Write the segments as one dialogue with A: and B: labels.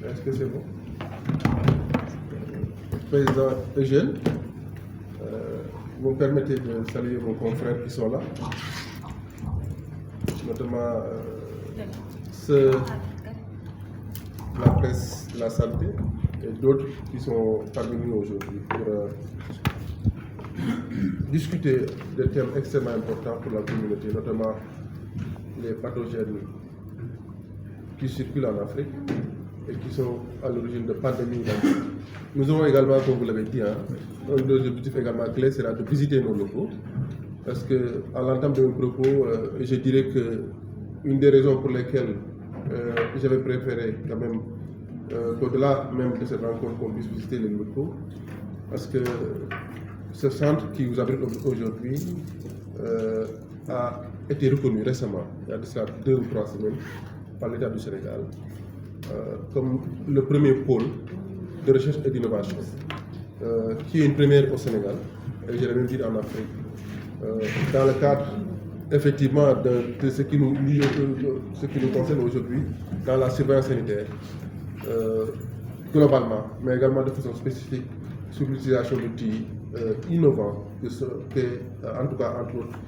A: Est-ce que c'est bon? Président Eugène, vous me permettez de saluer vos confrères qui sont là, notamment ceux de la presse de la santé et d'autres qui sont parmi nous aujourd'hui pour discuter de thèmes extrêmement importants pour la communauté, notamment les pathogènes qui circulent en Afrique et qui sont à l'origine de pandémies. Nous avons également, comme vous l'avez dit, un de nos objectifs également clés sera de visiter nos locaux, parce qu'à l'entame de mes propos, je dirais qu'une des raisons pour lesquelles j'avais préféré quand même, qu'au-delà même de cette rencontre, qu'on puisse visiter les locaux, parce que ce centre qui vous abrite aujourd'hui a été reconnu récemment, il y a de cela 2 ou 3 semaines, par l'État du Sénégal, comme le premier pôle de recherche et d'innovation, qui est une première au Sénégal, et je vais même dire en Afrique, dans le cadre effectivement de ce qui nous concerne aujourd'hui, dans la surveillance sanitaire, globalement, mais également de façon spécifique sur l'utilisation d'outils innovants, en tout cas entre autres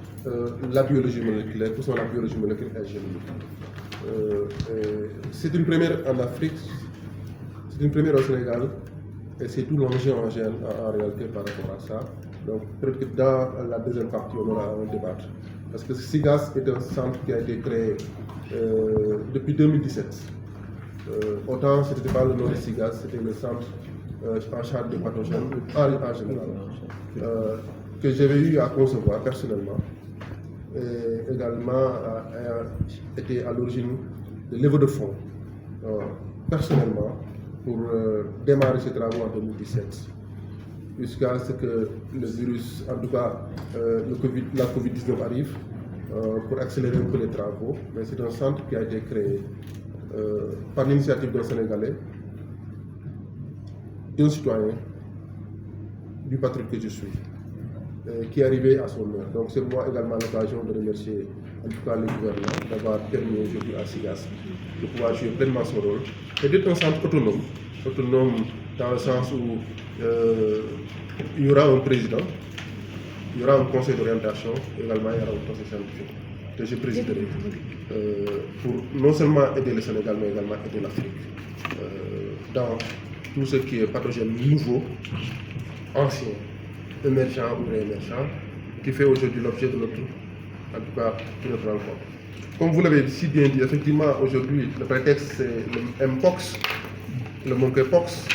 A: la biologie moléculaire, que sont la biologie moléculaire et génomique. C'est une première en Afrique, c'est une première au Sénégal, et c'est tout l'enjeu en réalité par rapport à ça. Donc peut-être que dans la deuxième partie, on aura un débat. Parce que SIGAS est un centre qui a été créé depuis 2017. Autant ce n'était pas le nom de SIGAS, c'était le centre en charge des pathogènes, en général, que j'avais eu à concevoir personnellement. Et également été à l'origine de levée de fonds, personnellement, pour démarrer ces travaux en 2017. Jusqu'à ce que le virus, en tout cas la Covid-19 arrive, pour accélérer un peu les travaux. Mais c'est un centre qui a été créé par l'initiative d'un Sénégalais, d'un citoyen, du patriote que je suis, qui est arrivé à son heure. Donc c'est moi également l'occasion de remercier en tout cas le gouvernement d'avoir permis aujourd'hui à SIGAS de pouvoir jouer pleinement son rôle et d'être un centre autonome dans le sens où il y aura un président, il y aura un conseil d'orientation, également il y aura un conseil scientifique que je présiderai pour non seulement aider le Sénégal mais également aider l'Afrique dans tout ce qui est pathogène nouveau, ancien, émergent ou réémergent, qui fait aujourd'hui l'objet de notre, en tout cas, de notre rencontre. Comme vous l'avez si bien dit, effectivement, aujourd'hui, le prétexte c'est le Mpox, le monkeypox,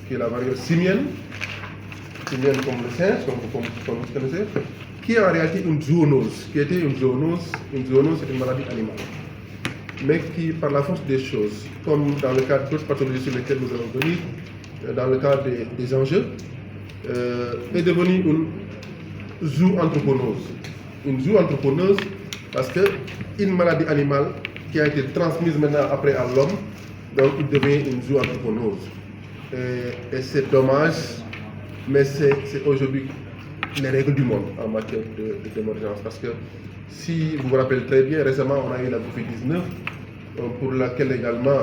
A: qui est la variante simienne comme le singe, comme vous connaissez, qui est en réalité une zoonose, qui était une zoonose c'est une maladie animale, mais qui, par la force des choses, comme dans le cadre d'autres pathologies sur lesquelles nous allons venir, dans le cadre des enjeux, est devenue une zooanthroponose. Une zooanthroponose parce qu'une maladie animale qui a été transmise maintenant après à l'homme, donc il devient une zooanthroponose. Et c'est dommage, mais c'est aujourd'hui les règles du monde en matière d'émergence. Parce que si vous vous rappelez très bien, récemment on a eu la Covid-19, pour laquelle également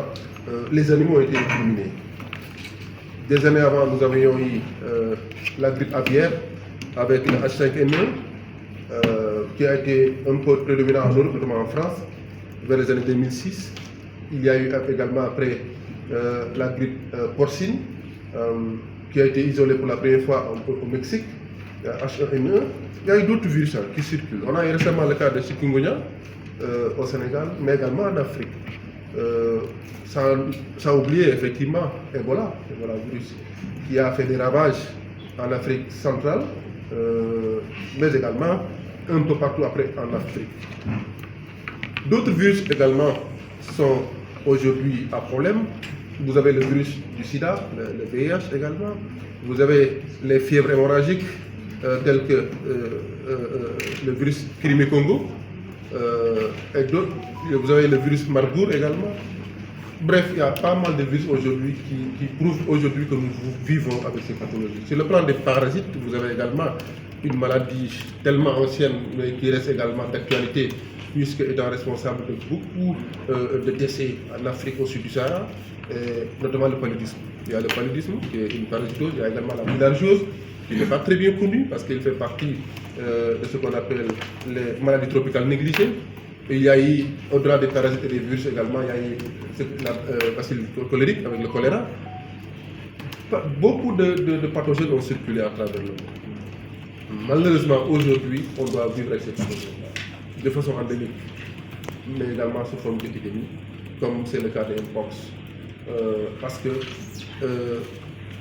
A: les animaux ont été éliminés. Des années avant, nous avions eu la grippe aviaire avec le H5N1 qui a été un peu prédominant en Europe, notamment en France, vers les années 2006. Il y a eu également après la grippe porcine qui a été isolée pour la première fois au Mexique, H1N1. Il y a eu d'autres virus qui circulent. On a eu récemment le cas de chikungunya au Sénégal, mais également en Afrique. Sans oublier effectivement Ebola virus, qui a fait des ravages en Afrique centrale, mais également un peu partout après en Afrique. D'autres virus également sont aujourd'hui à problème. Vous avez le virus du sida, le VIH également. Vous avez les fièvres hémorragiques telles que le virus Crimée-Congo. Et d'autres. Vous avez le virus Marburg également. Bref, il y a pas mal de virus aujourd'hui qui prouvent aujourd'hui que nous vivons avec ces pathologies. Sur le plan des parasites, vous avez également une maladie tellement ancienne, mais qui reste également d'actualité, puisque étant responsable de beaucoup de décès en Afrique au sud du Sahara, notamment le paludisme. Il y a le paludisme, qui est une parasitose, il y a également la bilharziose, qui n'est pas très bien connue, parce qu'il fait partie de ce qu'on appelle les maladies tropicales négligées. Et il y a eu, au-delà des parasites et des virus également, il y a eu la bacille cholérique avec le choléra. Beaucoup de pathogènes ont circulé à travers le monde. Malheureusement, aujourd'hui, on doit vivre avec ces pathogènes-là, de façon endémique, mais également sous forme d'épidémie, comme c'est le cas des mpox. Parce que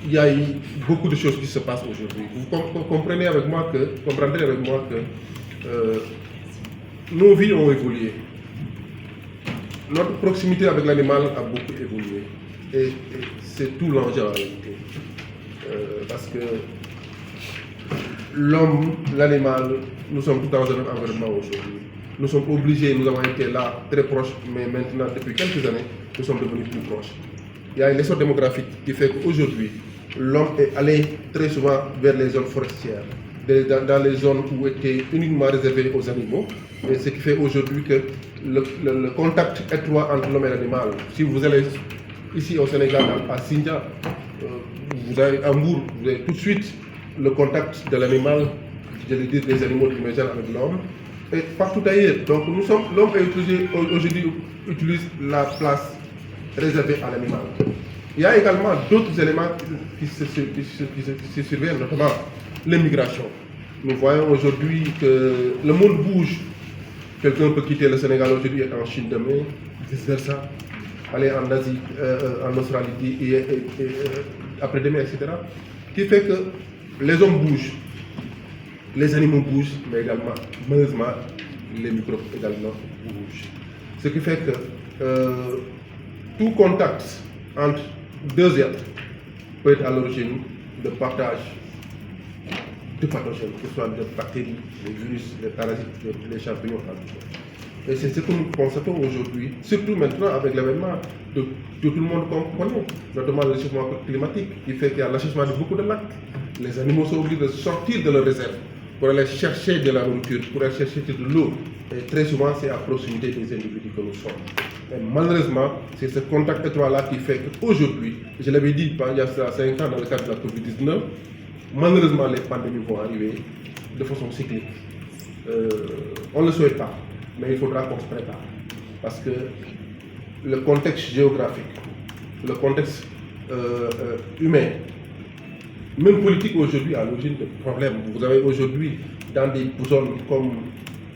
A: il y a eu beaucoup de choses qui se passent aujourd'hui. Vous comprendrez avec moi que nos vies ont évolué. Notre proximité avec l'animal a beaucoup évolué. Et c'est tout l'enjeu en réalité. Parce que l'homme, l'animal, nous sommes tous dans un même environnement aujourd'hui. Nous sommes obligés, nous avons été là très proches, mais maintenant, depuis quelques années, nous sommes devenus plus proches. Il y a une essor démographique qui fait qu'aujourd'hui, l'homme est allé très souvent vers les zones forestières, dans les zones où étaient uniquement réservées aux animaux, et ce qui fait aujourd'hui que le contact étroit entre l'homme et l'animal, si vous allez ici au Sénégal, à Sindia, vous avez à Mour, vous avez tout de suite le contact de l'animal, je veux dire des animaux qui mangent avec l'homme, et partout ailleurs. Donc l'homme aujourd'hui utilise la place réservée à l'animal. Il y a également d'autres éléments qui se surviennent, notamment l'immigration. Nous voyons aujourd'hui que le monde bouge. Quelqu'un peut quitter le Sénégal aujourd'hui et être en Chine demain, vice-versa, aller en Asie, en Australie et après-demain, etc. Qui fait que les hommes bougent, les animaux bougent, mais également, malheureusement, les microbes également bougent. Ce qui fait que tout contact entre deux êtres peut être à l'origine de partage de pathogènes, que ce soit des bactéries, des virus, des parasites, des champignons. Et c'est ce que nous constatons aujourd'hui, surtout maintenant avec l'événement que tout le monde connaît, notamment le réchauffement climatique, qui fait qu'il y a l'achèvement de beaucoup de lacs. Les animaux sont obligés de sortir de leurs réserves pour aller chercher de la nourriture, pour aller chercher de l'eau. Et très souvent, c'est à proximité des individus que nous sommes. Et malheureusement, c'est ce contact étroit-là qui fait qu'aujourd'hui, je l'avais dit il y a 5 ans dans le cadre de la Covid-19, malheureusement, les pandémies vont arriver de façon cyclique. On ne le souhaite pas, mais il faudra qu'on se prépare. Parce que le contexte géographique, le contexte humain, même politique aujourd'hui, à l'origine de problèmes. Vous avez aujourd'hui, dans des zones comme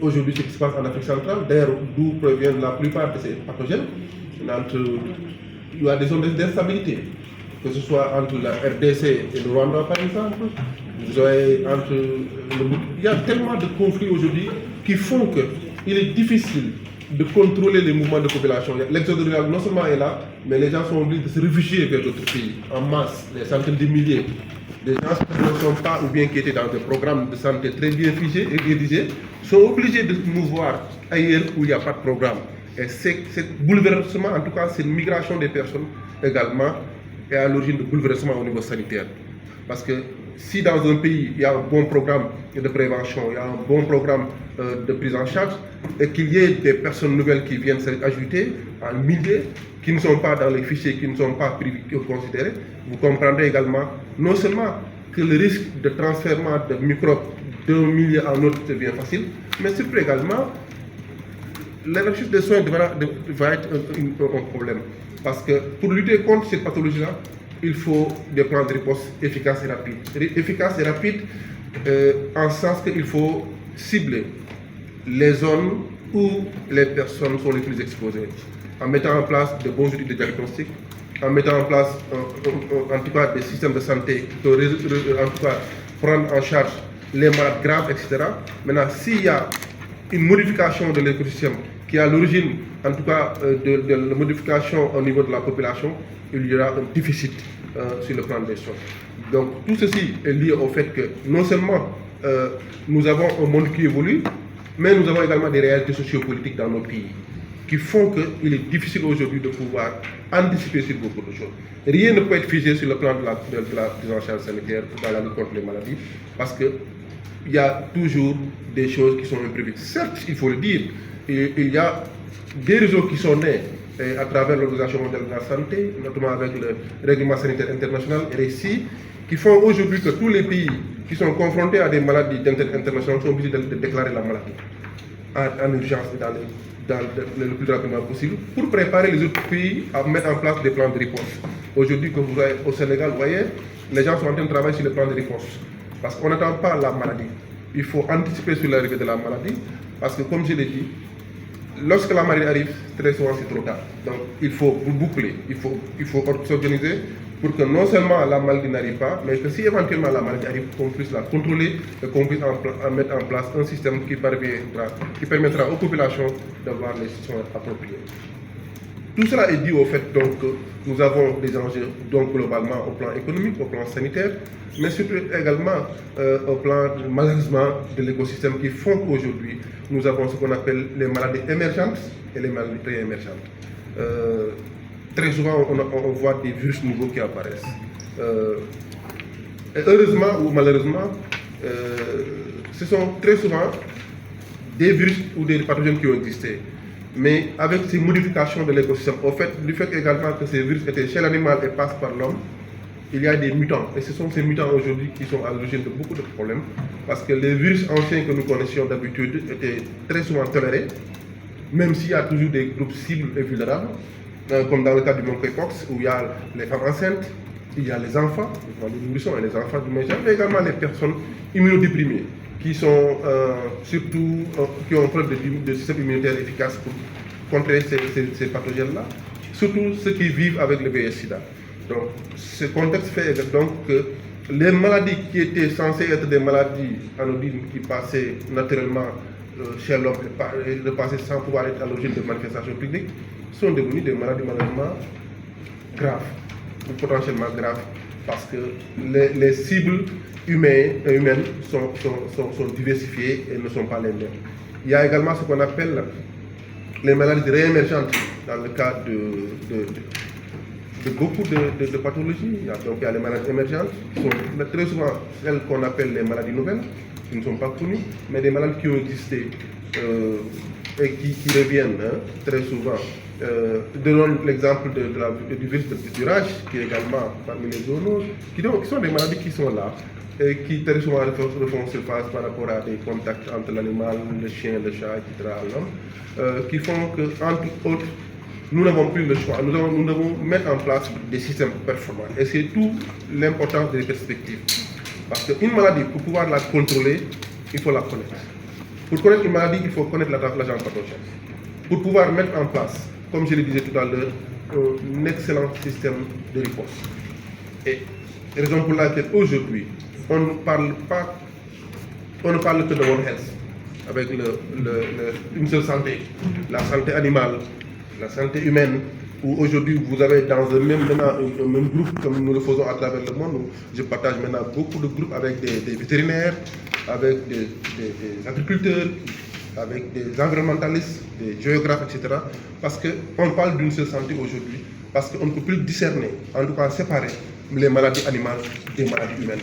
A: aujourd'hui ce qui se passe en Afrique centrale, d'ailleurs d'où proviennent la plupart de ces pathogènes, il y a des zones d'instabilité, que ce soit entre la RDC et le Rwanda par exemple. Vous avez il y a tellement de conflits aujourd'hui qui font qu'il est difficile de contrôler les mouvements de population. L'exode rural non seulement est là, mais les gens sont obligés de se réfugier vers d'autres pays, en masse, des centaines de milliers. Les gens qui ne sont pas ou bien qui étaient dans des programmes de santé très bien figés et rédigés sont obligés de se mouvoir ailleurs où il n'y a pas de programme. Et ce bouleversement, en tout cas, c'est une migration des personnes également, est à l'origine de bouleversement au niveau sanitaire. Parce que si dans un pays, il y a un bon programme de prévention, il y a un bon programme de prise en charge, et qu'il y ait des personnes nouvelles qui viennent s'ajouter en milliers, qui ne sont pas dans les fichiers, qui ne sont pas considérés, vous comprendrez également non seulement que le risque de transfert de microbes d'un milieu à un autre devient facile, mais surtout également la recherche des soins va être un problème. Parce que pour lutter contre cette pathologie-là, il faut des plans de riposte efficaces et rapides. Efficaces et rapides en sens qu'il faut cibler les zones où les personnes sont les plus exposées, en mettant en place de bons outils de diagnostic, en mettant en place en tout cas des systèmes de santé qui peuvent en tout cas prendre en charge les malades graves, etc. Maintenant, s'il y a une modification de l'écosystème qui est à l'origine, en tout cas, de la modification au niveau de la population, il y aura un déficit sur le plan des choses. Donc, tout ceci est lié au fait que non seulement nous avons un monde qui évolue, mais nous avons également des réalités sociopolitiques dans nos pays qui font qu'il est difficile aujourd'hui de pouvoir anticiper sur beaucoup de choses. Rien ne peut être figé sur le plan de la prise en charge sanitaire dans la lutte contre les maladies, parce que il y a toujours des choses qui sont imprévues. Certes, il faut le dire, il y a des réseaux qui sont nés à travers l'Organisation mondiale de la santé, notamment avec le règlement sanitaire international, RSI, qui font aujourd'hui que tous les pays qui sont confrontés à des maladies d'intérêt international sont obligés de déclarer la maladie en urgence et dans le plus rapidement possible pour préparer les autres pays à mettre en place des plans de réponse. Aujourd'hui, comme vous voyez au Sénégal, vous voyez, les gens sont en train de travailler sur les plans de réponse parce qu'on n'attend pas la maladie. Il faut anticiper sur l'arrivée de la maladie parce que, comme je l'ai dit, lorsque la maladie arrive, très souvent c'est trop tard. Donc il faut boucler, il faut s'organiser pour que non seulement la maladie n'arrive pas, mais que si éventuellement la maladie arrive, qu'on puisse la contrôler et qu'on puisse mettre en place un système qui permettra aux populations d'avoir les soins appropriés. Tout cela est dû au fait donc, que nous avons des enjeux donc, globalement au plan économique, au plan sanitaire, mais surtout également au plan malheureusement de l'écosystème qui font qu'aujourd'hui nous avons ce qu'on appelle les maladies émergentes et les maladies réémergentes. Très souvent on voit des virus nouveaux qui apparaissent. Et heureusement ou malheureusement, ce sont très souvent des virus ou des pathogènes qui ont existé. Mais avec ces modifications de l'écosystème, au fait, du fait également que ces virus étaient chez l'animal et passent par l'homme, il y a des mutants. Et ce sont ces mutants aujourd'hui qui sont à l'origine de beaucoup de problèmes. Parce que les virus anciens que nous connaissions d'habitude étaient très souvent tolérés, même s'il y a toujours des groupes cibles et vulnérables, comme dans le cas du monkeypox, où il y a les femmes enceintes, il y a les enfants, les nourrissons et les enfants du même genre, mais également les personnes immunodéprimées, qui sont surtout, qui ont preuve de système immunitaire efficace pour contrer ces pathogènes-là, surtout ceux qui vivent avec le VIH-Sida. Donc, ce contexte fait donc que les maladies qui étaient censées être des maladies anodines qui passaient naturellement chez l'homme et repassaient sans pouvoir être à l'origine de manifestations cliniques sont devenues des maladies malheureusement graves ou potentiellement graves parce que les cibles humaines sont diversifiées et ne sont pas les mêmes. Il y a également ce qu'on appelle les maladies réémergentes dans le cas de beaucoup de pathologies. Donc il y a les maladies émergentes qui sont très souvent celles qu'on appelle les maladies nouvelles, qui ne sont pas connues, mais des maladies qui ont existé et qui reviennent très souvent. Donnons l'exemple du virus de pâturage, qui est également parmi les zoonoses, qui sont des maladies qui sont là et qui très souvent refont surface par rapport à des contacts entre l'animal, le chien, le chat, etc., l'homme, qui font que, entre autres, nous n'avons plus le choix. Nous devons mettre en place des systèmes performants. Et c'est tout l'importance des perspectives. Parce qu'une maladie, pour pouvoir la contrôler, il faut la connaître. Pour connaître une maladie, il faut connaître l'agent pathogène. Pour pouvoir mettre en place, comme je le disais tout à l'heure, un excellent système de réponse. Et raison pour laquelle aujourd'hui, on ne parle que de One Health, avec une seule santé, la santé animale, la santé humaine, où aujourd'hui vous avez dans un même groupe, comme nous le faisons à travers le monde, où je partage maintenant beaucoup de groupes avec des vétérinaires, avec des agriculteurs, avec des environnementalistes, des géographes, etc. Parce qu'on parle d'une seule santé aujourd'hui, parce qu'on ne peut plus discerner, en tout cas séparer, les maladies animales des maladies humaines.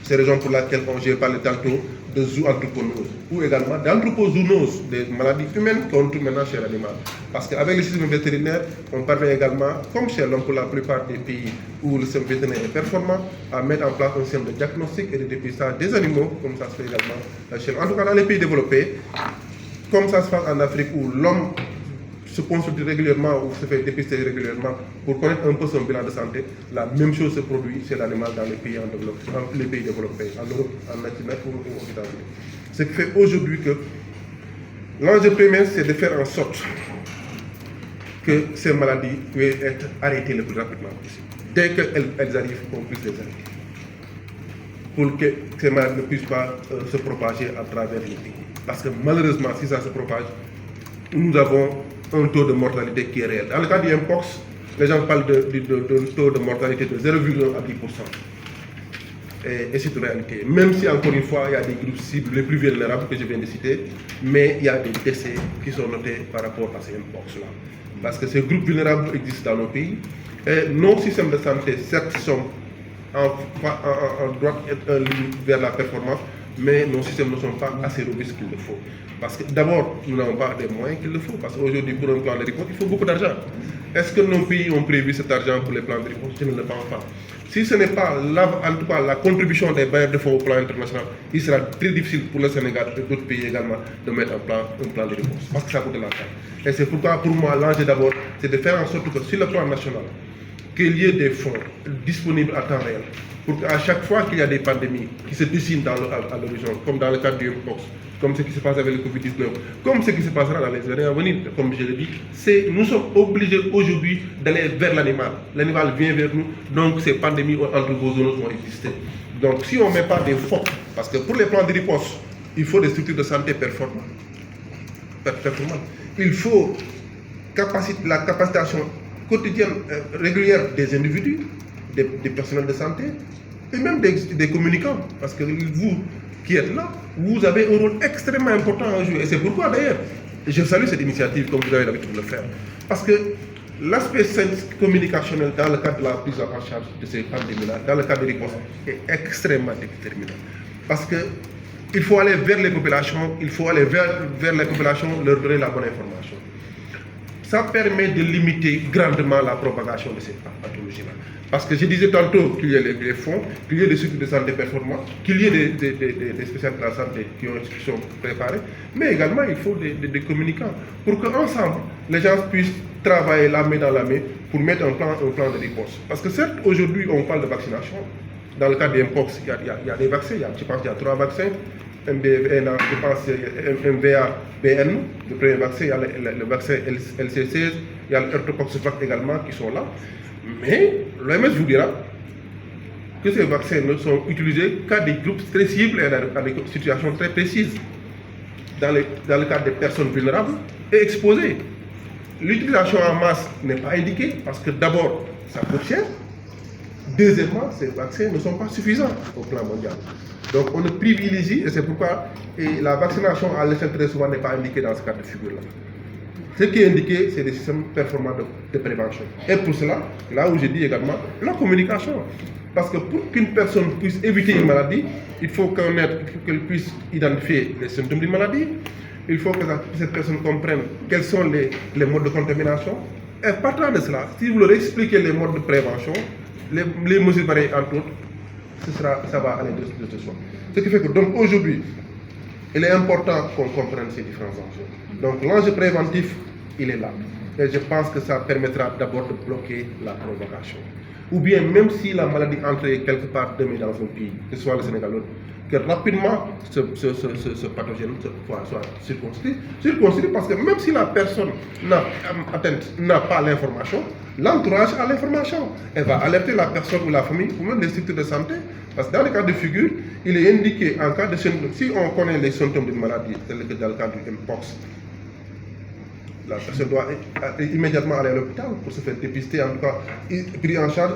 A: C'est la raison pour laquelle j'ai parlé tantôt de zooanthropose ou également d'anthropozoonose, des maladies humaines qu'on trouve maintenant chez l'animal. Parce qu'avec le système vétérinaire, on parvient également, comme chez l'homme pour la plupart des pays où le système vétérinaire est performant, à mettre en place un système de diagnostic et de dépistage des animaux, comme ça se fait également chez l'homme. En tout cas, dans les pays développés, comme ça se fait en Afrique où l'homme se consulte régulièrement ou se fait dépister régulièrement pour connaître un peu son bilan de santé, la même chose se produit chez l'animal dans les pays développés, en Europe, en Asie ou aux États-Unis. Ce qui fait aujourd'hui que l'enjeu primaire, c'est de faire en sorte que ces maladies puissent être arrêtées le plus rapidement possible. Dès qu'elles arrivent, qu'on puisse les arrêter. Pour que ces maladies ne puissent pas se propager à travers les pays. Parce que malheureusement, si ça se propage, nous avons un taux de mortalité qui est réel. Dans le cas du Mpox, les gens parlent d'un taux de mortalité de 0,1 à 10%. Et c'est une réalité. Même si, encore une fois, il y a des groupes cibles les plus vulnérables que je viens de citer, mais il y a des décès qui sont notés par rapport à ces Mpox-là. Parce que ces groupes vulnérables existent dans nos pays. Et nos systèmes de santé, certes, sont en droite vers la performance, mais nos systèmes ne sont pas assez robustes qu'il le faut. Parce que d'abord, nous n'avons pas les moyens qu'il le faut, parce qu'aujourd'hui, pour un plan de riposte, il faut beaucoup d'argent. Est-ce que nos pays ont prévu cet argent pour les plans de riposte? Je ne le pense pas. Si ce n'est pas, en tout cas, la contribution des bailleurs de fonds au plan international, il sera très difficile pour le Sénégal et d'autres pays également de mettre en place un plan de riposte, parce que ça coûte l'argent. Et c'est pourquoi, pour moi, l'enjeu d'abord, c'est de faire en sorte que sur le plan national, qu'il y ait des fonds disponibles à temps réel, pour qu'à chaque fois qu'il y a des pandémies qui se dessinent à l'horizon, comme dans le cadre du Mpox, comme ce qui se passe avec le Covid-19, comme ce qui se passera dans les années à venir, comme je l'ai dit, nous sommes obligés aujourd'hui d'aller vers l'animal. L'animal vient vers nous, donc ces pandémies entre vos zones vont exister. Donc si on ne met pas des fonds, parce que pour les plans de riposte, il faut des structures de santé performantes. Il faut la capacitation quotidienne, régulière des individus, des personnels de santé, et même des communicants, parce que vous qui êtes là, vous avez un rôle extrêmement important à jouer. Et c'est pourquoi d'ailleurs, je salue cette initiative comme vous avez l'habitude de le faire. Parce que l'aspect communicationnel dans le cadre de la prise en charge de ces pandémies-là, dans le cadre de réponse, est extrêmement déterminant. Parce qu'il faut aller vers les populations, il faut aller vers les populations, leur donner la bonne information. Ça permet de limiter grandement la propagation de ces pathologies-là. Parce que je disais tantôt qu'il y a les fonds, qu'il y ait des structures de santé performantes, qu'il y ait des spécialistes de la santé qui sont préparés, mais également il faut des communicants pour qu'ensemble, les gens puissent travailler la main dans la main pour mettre un plan de réponse. Parce que certes, aujourd'hui, on parle de vaccination. Dans le cas des Mpox, il y a des vaccins, je pense qu'il y a 3 vaccins. MVA, je pense MVA, BN, le premier vaccin, il y a le vaccin LC16, il y a le Orthopoxvac également qui sont là. Mais l'OMS vous dira que ces vaccins ne sont utilisés qu'à des groupes très cibles et à des situations très précises. Dans le cas des personnes vulnérables et exposées. L'utilisation en masse n'est pas indiquée parce que d'abord, ça coûte cher. Deuxièmement, ces vaccins ne sont pas suffisants au plan mondial. Donc on ne privilégie, et c'est pourquoi la vaccination à l'échelle très souvent n'est pas indiquée dans ce cas de figure-là. Ce qui est indiqué, c'est des systèmes performants de prévention. Et pour cela, là où je dis également, la communication. Parce que pour qu'une personne puisse éviter une maladie, il faut qu'elle puisse identifier les symptômes d'une maladie, il faut que cette personne comprenne quels sont les modes de contamination. Et partant de cela, si vous leur expliquez les modes de prévention, les mesures pareilles entre autres, ça va aller de ce soi. Ce qui fait que donc aujourd'hui, il est important qu'on comprenne ces différents enjeux. Donc l'enjeu préventif, il est là. Et je pense que ça permettra d'abord de bloquer la propagation. Ou bien même si la maladie entre quelque part demain dans un pays, que ce soit le Sénégal ou l'autre, que rapidement ce pathogène soit circonscrit parce que même si la personne n'a pas l'information, l'entourage a l'information. Elle va alerter la personne ou la famille ou même les structures de santé. Parce que dans le cas de figure, il est indiqué en cas de symptômes, si on connaît les symptômes d'une maladie, tel que dans le cas du Mpox, la personne doit immédiatement aller à l'hôpital pour se faire dépister, en tout cas, pris en charge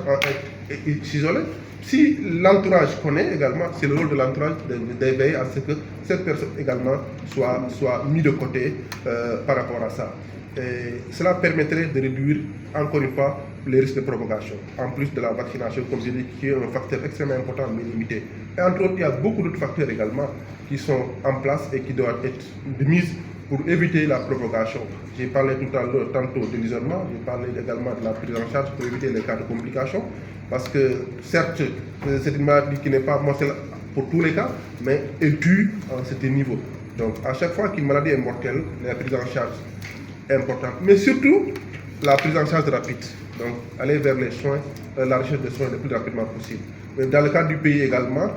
A: et s'isoler. Si l'entourage connaît également, c'est le rôle de l'entourage de veiller à ce que cette personne également soit mise de côté par rapport à ça. Et cela permettrait de réduire, encore une fois, les risques de propagation, en plus de la vaccination, comme je dis, qui est un facteur extrêmement important mais limité. Et entre autres, il y a beaucoup d'autres facteurs également qui sont en place et qui doivent être de mise pour éviter la propagation. J'ai parlé tout à l'heure tantôt de l'isolement, j'ai parlé également de la prise en charge pour éviter les cas de complications, parce que certes, c'est une maladie qui n'est pas mortelle pour tous les cas, mais elle tue à un certain niveau. Donc à chaque fois qu'une maladie est mortelle, la prise en charge est importante, mais surtout la prise en charge rapide. Donc aller vers les soins, la recherche de soins le plus rapidement possible. Mais dans le cas du pays également,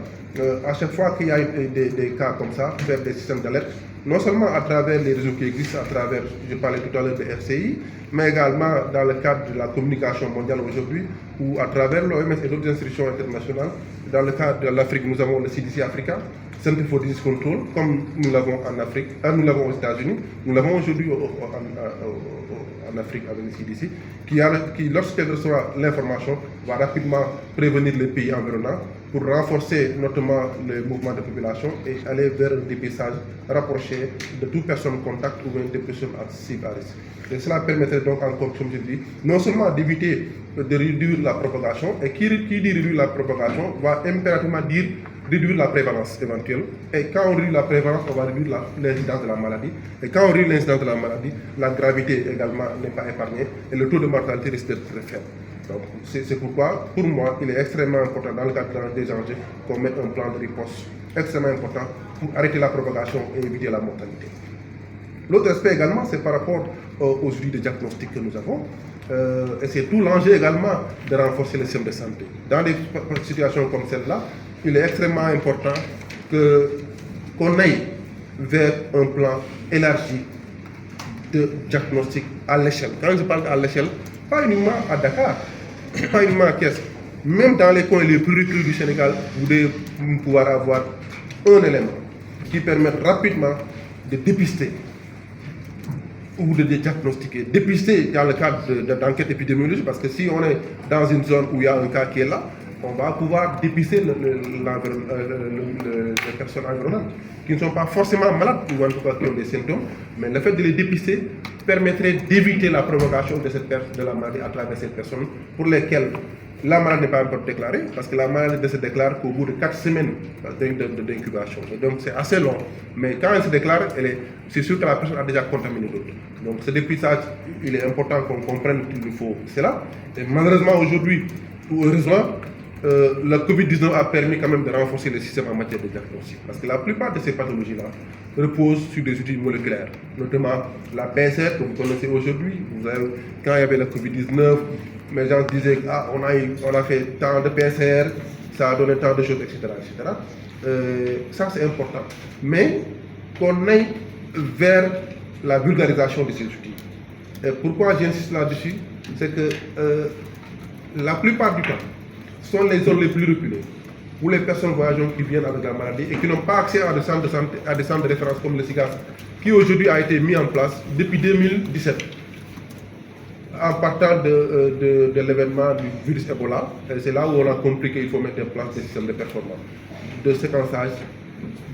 A: à chaque fois qu'il y a des cas comme ça, faire des systèmes d'alerte, non seulement à travers les réseaux qui existent, à travers, je parlais tout à l'heure de RCI, mais également dans le cadre de la communication mondiale aujourd'hui, ou à travers l'OMS et d'autres institutions internationales. Dans le cadre de l'Afrique, nous avons le CDC Africa, Center for Disease Control, comme nous l'avons en Afrique, nous l'avons aux États-Unis, nous l'avons aujourd'hui en Afrique avec le CDC, qui lorsqu'elle reçoit l'information, va rapidement prévenir les pays environnants pour renforcer notamment le mouvement de population et aller vers un dépistage rapproché de toute personne contact ou bien des personnes accessibles à risque. Et cela permettrait donc encore, comme je dis, non seulement d'éviter de réduire la propagation, et qui dit réduire la propagation va impérativement dire réduire la prévalence éventuelle. Et quand on réduit la prévalence, on va réduire l'incidence de la maladie. Et quand on réduit l'incidence de la maladie, la gravité également n'est pas épargnée et le taux de mortalité risque d'être très faible. Donc c'est pourquoi, pour moi, il est extrêmement important dans le cadre des enjeux qu'on mette un plan de riposte extrêmement important pour arrêter la propagation et éviter la mortalité. L'autre aspect également, c'est par rapport aux outils de diagnostic que nous avons. Et c'est tout l'enjeu également de renforcer le système de santé. Dans des situations comme celle-là, il est extrêmement important qu'on aille vers un plan élargi de diagnostic à l'échelle. Quand je parle à l'échelle, pas uniquement à Dakar, pas uniquement à Thiès, même dans les coins les plus reculés du Sénégal, vous devez pouvoir avoir un élément qui permet rapidement de dépister ou de diagnostiquer. Dépister dans le cadre d'enquête épidémiologique, parce que si on est dans une zone où il y a un cas qui est là, on va pouvoir dépister les personnes environnantes qui ne sont pas forcément malades ou en tout cas qui ont des symptômes, mais le fait de les dépister permettrait d'éviter la propagation de la maladie à travers ces personnes pour lesquelles la maladie n'est pas encore déclarée, parce que la maladie ne se déclare qu'au bout de 4 semaines d'incubation. Donc c'est assez long. Mais quand elle se déclare, c'est sûr que la personne a déjà contaminé d'autres. Donc ce dépistage, il est important qu'on comprenne qu'il nous faut cela. Et malheureusement aujourd'hui, ou heureusement, la Covid-19 a permis quand même de renforcer le système en matière de diagnostic. Parce que la plupart de ces pathologies-là reposent sur des outils moléculaires, notamment la PCR que vous connaissez aujourd'hui. Quand il y avait la Covid-19, les gens disaient on a fait tant de PCR, ça a donné tant de choses, etc. Ça c'est important. Mais qu'on aille vers la vulgarisation de ces outils. Et pourquoi j'insiste là-dessus, c'est que la plupart du temps, sont les zones les plus reculées, où les personnes voyageantes qui viennent avec la maladie et qui n'ont pas accès à des centres de santé, à des centres de référence comme le SIGAS, qui aujourd'hui a été mis en place depuis 2017, en partant de l'événement du virus Ebola. C'est là où on a compris qu'il faut mettre en place des systèmes de performance, de séquençage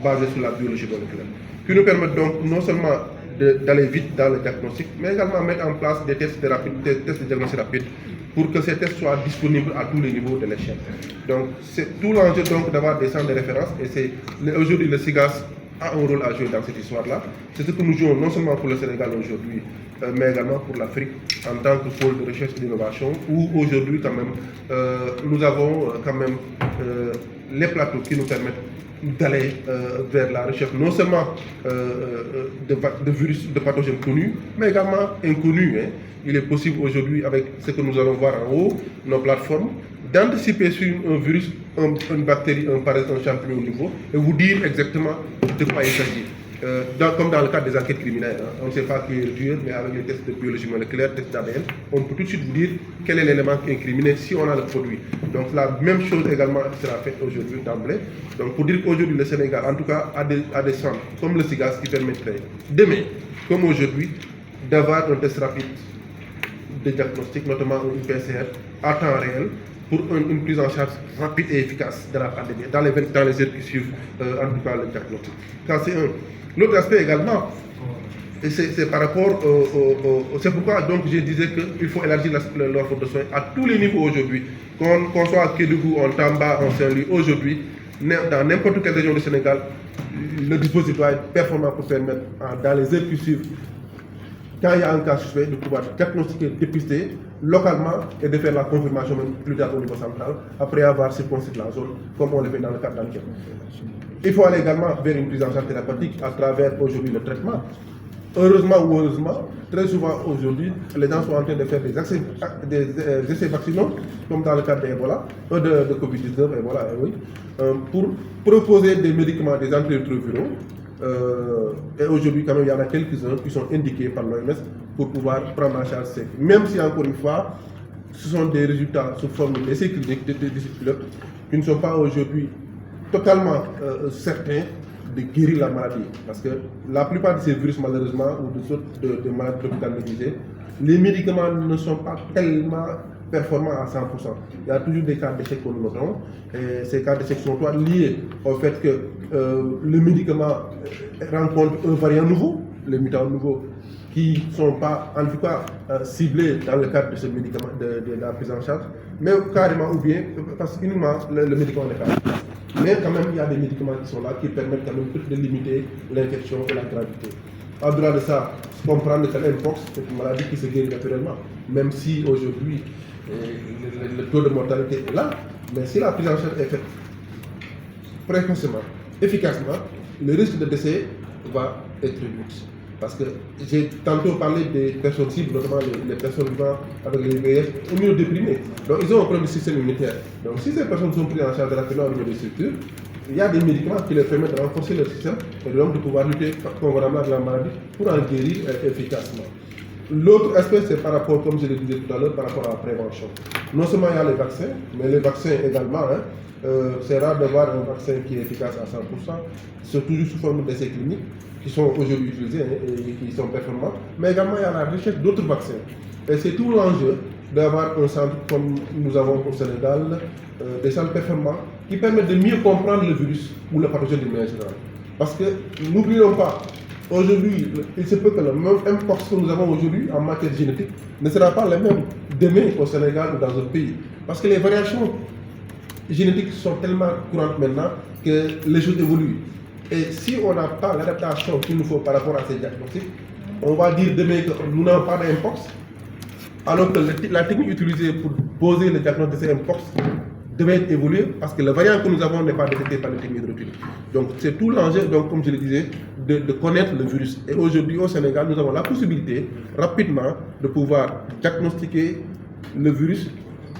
A: basés sur la biologie moléculaire, qui nous permettent donc non seulement d'aller vite dans le diagnostic, mais également mettre en place des tests de diagnostic rapide, pour que ces tests soient disponibles à tous les niveaux de l'échelle. Donc c'est tout l'enjeu d'avoir des centres de référence, et aujourd'hui le SIGAS a un rôle à jouer dans cette histoire-là. C'est ce que nous jouons non seulement pour le Sénégal aujourd'hui, mais également pour l'Afrique en tant que pôle de recherche et d'innovation, où aujourd'hui quand même nous avons quand même les plateaux qui nous permettent d'aller vers la recherche non seulement de virus, de pathogènes connus, mais également inconnus. Il est possible aujourd'hui, avec ce que nous allons voir en haut, nos plateformes, d'anticiper sur un virus, une bactérie, un parasite, un champignon nouveau, et vous dire exactement de quoi il s'agit. Comme dans le cadre des enquêtes criminelles, on ne sait pas qui est le tueur, mais avec les tests de biologie moléculaire, tests d'ADN, on peut tout de suite vous dire quel est l'élément incriminé si on a le produit. Donc la même chose également sera faite aujourd'hui d'emblée. Donc pour dire qu'aujourd'hui le Sénégal, en tout cas, a des centres comme le SIGAS qui permettrait demain, comme aujourd'hui, d'avoir un test rapide de diagnostic, notamment une PCR, à temps réel, pour une prise en charge rapide et efficace de la pandémie, dans les heures qui suivent, en tout cas, le diagnostic. C'est un. L'autre aspect également, et c'est par rapport c'est pourquoi donc je disais qu'il faut élargir l'offre de soins à tous les niveaux aujourd'hui, qu'on soit à Kédougou, en Tamba, en Saint-Louis, aujourd'hui, dans n'importe quelle région du Sénégal, le dispositif doit être performant pour permettre, dans les heures qui suivent, quand il y a un cas suspect, de pouvoir diagnostiquer, dépister localement et de faire la confirmation même plus tard au niveau central, après avoir circonscrit la zone, comme on le fait dans le cadre d'enquête. Il faut aller également vers une prise en charge thérapeutique à travers aujourd'hui le traitement. Heureusement ou heureusement, très souvent aujourd'hui, les gens sont en train de faire des essais vaccinaux, comme dans le cadre de Covid-19, Ebola, oui, pour proposer des médicaments, des antirétroviraux. Et aujourd'hui, quand même, il y en a quelques-uns qui sont indiqués par l'OMS pour pouvoir prendre en charge ces. Même si, encore une fois, ce sont des résultats sous forme d'essais cliniques, qui ne sont pas aujourd'hui totalement certains de guérir la maladie. Parce que la plupart de ces virus, malheureusement, ou de sortes de maladies tropicales négligées, les médicaments ne sont pas tellement performants à 100%. Il y a toujours des cas d'échec que nous notons. Et ces cas d'échec sont liés au fait que le médicament rencontre un variant nouveau, le mutant nouveau, qui ne sont pas, en tout cas, ciblés dans le cadre de ce médicament, de la prise en charge, mais carrément ou bien, parce qu'uniquement le médicament n'est pas efficace. Mais quand même, il y a des médicaments qui sont là qui permettent quand même de limiter l'infection et la gravité. Au-delà de ça, comprendre que l'Mpox, c'est une maladie qui se guérit naturellement, même si aujourd'hui le taux de mortalité est là, mais si la prise en charge est faite précocement, efficacement, le risque de décès va être réduit. Parce que j'ai tantôt parlé des personnes cibles, notamment les personnes vivant avec les VIH immunodéprimées. Donc ils ont un problème de système immunitaire. Donc si ces personnes sont prises en charge rapidement au niveau des structures, il y a des médicaments qui leur permettent de renforcer leur système et donc de pouvoir lutter convenablement avec la maladie pour en guérir efficacement. L'autre aspect, c'est par rapport, comme je le disais tout à l'heure, par rapport à la prévention. Non seulement il y a les vaccins, mais les vaccins également, c'est rare de voir un vaccin qui est efficace à 100%, surtout sous forme d'essais cliniques qui sont aujourd'hui utilisés et qui sont performants, mais également il y a la recherche d'autres vaccins. Et c'est tout l'enjeu d'avoir un centre comme nous avons au Sénégal, des centres performants qui permettent de mieux comprendre le virus ou le pathogène de manière générale. Parce que n'oublions pas, aujourd'hui, il se peut que le même Mpox que nous avons aujourd'hui en matière génétique ne sera pas le même demain au Sénégal ou dans d'autres pays. Parce que les variations génétiques sont tellement courantes maintenant que les choses évoluent. Et si on n'a pas l'adaptation qu'il nous faut par rapport à ces diagnostics, on va dire demain que nous n'avons pas d'Mpox, alors que la technique utilisée pour poser le diagnostic de ces Mpox devait évoluer parce que le variant que nous avons n'est pas détecté par les techniques de routine. Donc c'est tout l'enjeu, donc, comme je le disais, de connaître le virus. Et aujourd'hui au Sénégal, nous avons la possibilité rapidement de pouvoir diagnostiquer le virus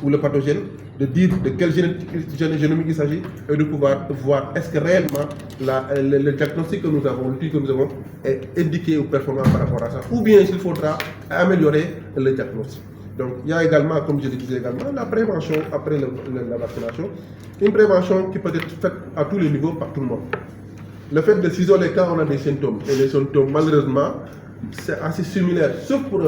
A: ou le pathogène, de dire de quel génomique il s'agit et de pouvoir voir est-ce que réellement le diagnostic que nous avons, l'outil que nous avons est indiqué ou performant par rapport à ça, ou bien s'il faudra améliorer le diagnostic. Donc il y a également, comme je le disais également, la prévention après la vaccination, une prévention qui peut être faite à tous les niveaux par tout le monde. Le fait de s'isoler quand on a des symptômes, et les symptômes malheureusement c'est assez similaire, sauf pour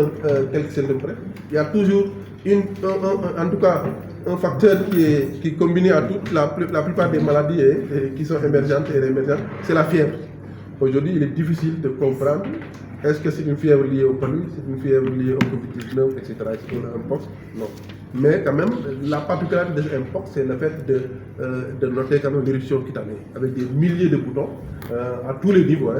A: quelques symptômes près, il y a toujours en tout cas un facteur qui est combiné à la plupart des maladies qui sont émergentes et réémergentes, c'est la fièvre. Aujourd'hui, il est difficile de comprendre est-ce que c'est une fièvre liée au palu, c'est une fièvre liée au Covid-19, etc. Est-ce qu'on a un Mpox? Non. Mais quand même, la particularité de ce Mpox, c'est le fait de noter quand même l'éruption cutanée, avec des milliers de boutons à tous les niveaux,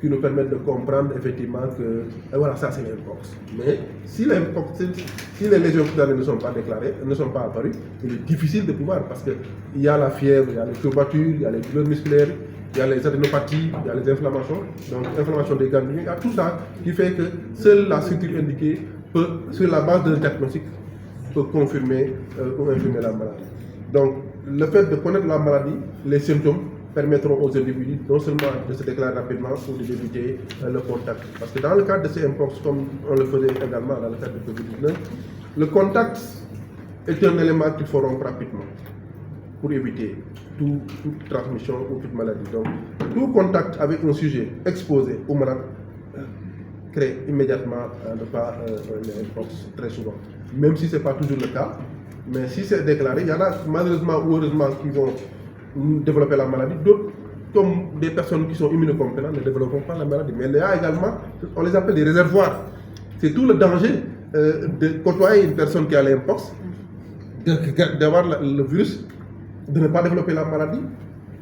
A: qui nous permettent de comprendre effectivement que voilà, ça c'est l'Mpox. Mais si les lésions cutanées ne sont pas déclarées, ne sont pas apparues, il est difficile de pouvoir parce qu'il y a la fièvre, il y a les courbatures, il y a les douleurs musculaires, il y a les adénopathies, il y a les inflammations, donc inflammation des ganglions, il y a tout ça qui fait que seule la structure indiquée peut, sur la base d'un diagnostic, peut confirmer ou infirmer la maladie. Donc le fait de connaître la maladie, les symptômes, permettront aux individus non seulement de se déclarer rapidement ou d'éviter le contact. Parce que dans le cadre de ces Mpox, comme on le faisait également dans le cadre de Covid-19, le contact est un élément qu'il faut rompre rapidement pour éviter toute transmission ou toute maladie. Donc, tout contact avec un sujet exposé au malade crée immédiatement les Mpox très souvent. Même si ce n'est pas toujours le cas, mais si c'est déclaré, il y en a malheureusement ou heureusement qui vont développer la maladie, d'autres, comme des personnes qui sont immunocompétentes, ne développeront pas la maladie. Mais il y a également, on les appelle des réservoirs. C'est tout le danger de côtoyer une personne qui a l'Mpox, d'avoir le virus, de ne pas développer la maladie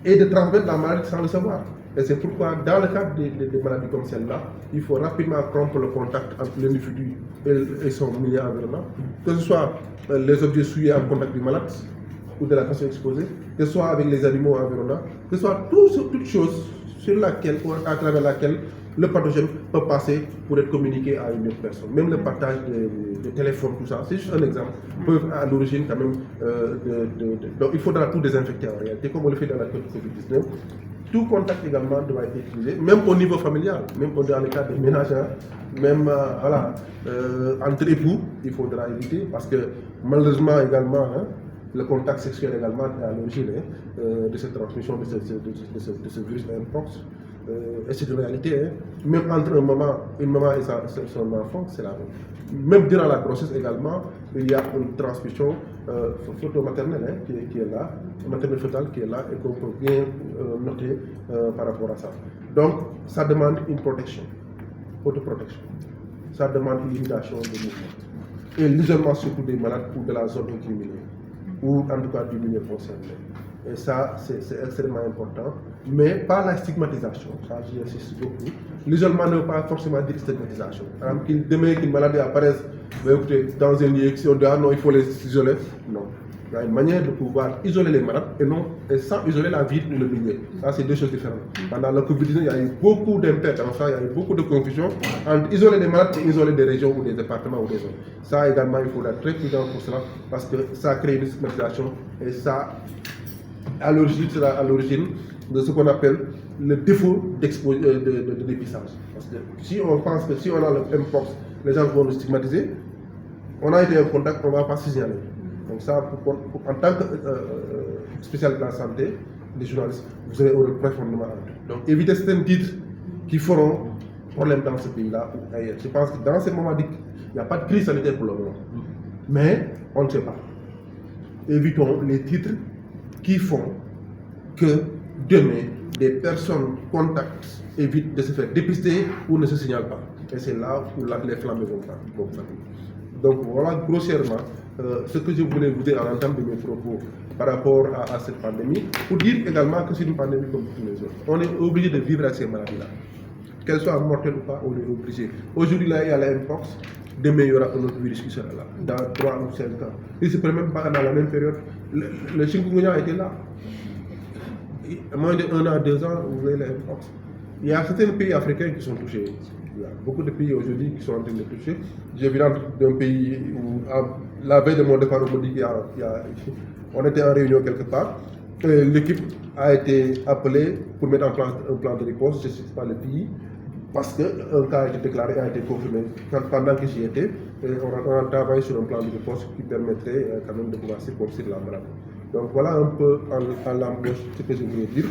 A: et de transmettre la maladie sans le savoir. Et c'est pourquoi, dans le cadre des maladies comme celle-là, il faut rapidement rompre le contact entre l'individu et son milieu environnement, que ce soit les objets souillés en contact du malade ou de la personne exposée, que ce soit avec les animaux environnants, que ce soit toute chose sur laquelle ou à travers laquelle le pathogène peut passer pour être communiqué à une autre personne. Même le partage de téléphones, tout ça, c'est juste un exemple, peuvent à l'origine quand même donc il faudra tout désinfecter en réalité, comme on le fait dans la Covid-19. Tout contact également doit être utilisé, même au niveau familial, même dans le cadre des ménages, même entre époux, il faudra éviter, parce que malheureusement également, le contact sexuel également est à l'origine de cette transmission de ce virus Mpox. Et c'est une réalité. Même entre une maman et son enfant, c'est la même. Même durant la grossesse également, il y a une transmission photomaternelle qui est là, maternelle fœtale qui est là et qu'on peut bien noter par rapport à ça. Donc, ça demande une protection, autoprotection. ça demande une limitation de mouvement. Et l'isolement surtout des malades ou de la zone incriminée, ou en tout cas du milieu concerné. Et ça, c'est extrêmement important, mais pas la stigmatisation, ça j'y insiste beaucoup. L'isolement ne veut pas forcément dire stigmatisation. Par exemple, demain qu'une maladie apparaisse, écoutez, dans un lieu, si on dit ah non, il faut les isoler, non. Il y a une manière de pouvoir isoler les malades et sans isoler la ville ou le milieu. Ça, c'est deux choses différentes. Pendant le Covid-19, il y a eu beaucoup d'interventions, il y a eu beaucoup de confusion entre isoler les malades et isoler des régions ou des départements ou des zones. Ça également, il faut être très prudent pour cela parce que ça crée une stigmatisation et ça, à l'origine de ce qu'on appelle le défaut de dépistage. Parce que si on pense que si on a le mpox, les gens vont nous stigmatiser, on a été en contact, on ne va pas se signaler. Donc ça, en tant que spécialiste de la santé, les journalistes, vous avez un rôle profondément à jouer. Donc évitez certains titres qui feront problème dans ce pays-là ou ailleurs. Je pense que dans ce moment, il n'y a pas de crise sanitaire pour le moment. Mais on ne sait pas. Évitons les titres qui font que demain, des personnes contactent évitent de se faire dépister ou ne se signalent pas. Et c'est là où les flammes vont faire. Donc voilà grossièrement ce que je voulais vous dire à l'entame de mes propos par rapport à cette pandémie, pour dire également que c'est une pandémie comme tous les autres. On est obligé de vivre avec ces maladies-là. Qu'elles soient mortelles ou pas, on est obligé. Aujourd'hui, là, il y a la mpox, demain, il y aura un autre virus qui sera là, dans 3 ou 5 ans. Il ne se peut même pas dans la même période. Le chikungunya était là. Moins de 1 an, 2 ans, vous voyez la mpox. Il y a certains pays africains qui sont touchés. Il y a beaucoup de pays aujourd'hui qui sont en train de toucher. Je viens d'un pays où, la veille de mon départ, on me dit qu'on était en réunion quelque part. L'équipe a été appelée pour mettre en place un plan de riposte, je ne cite pas le pays, parce qu'un cas a été déclaré, a été confirmé. Pendant que j'y étais, on a travaillé sur un plan de riposte qui permettrait quand même de pouvoir circonscrire la maladie. Donc voilà un peu en l'embauche ce que je voulais dire.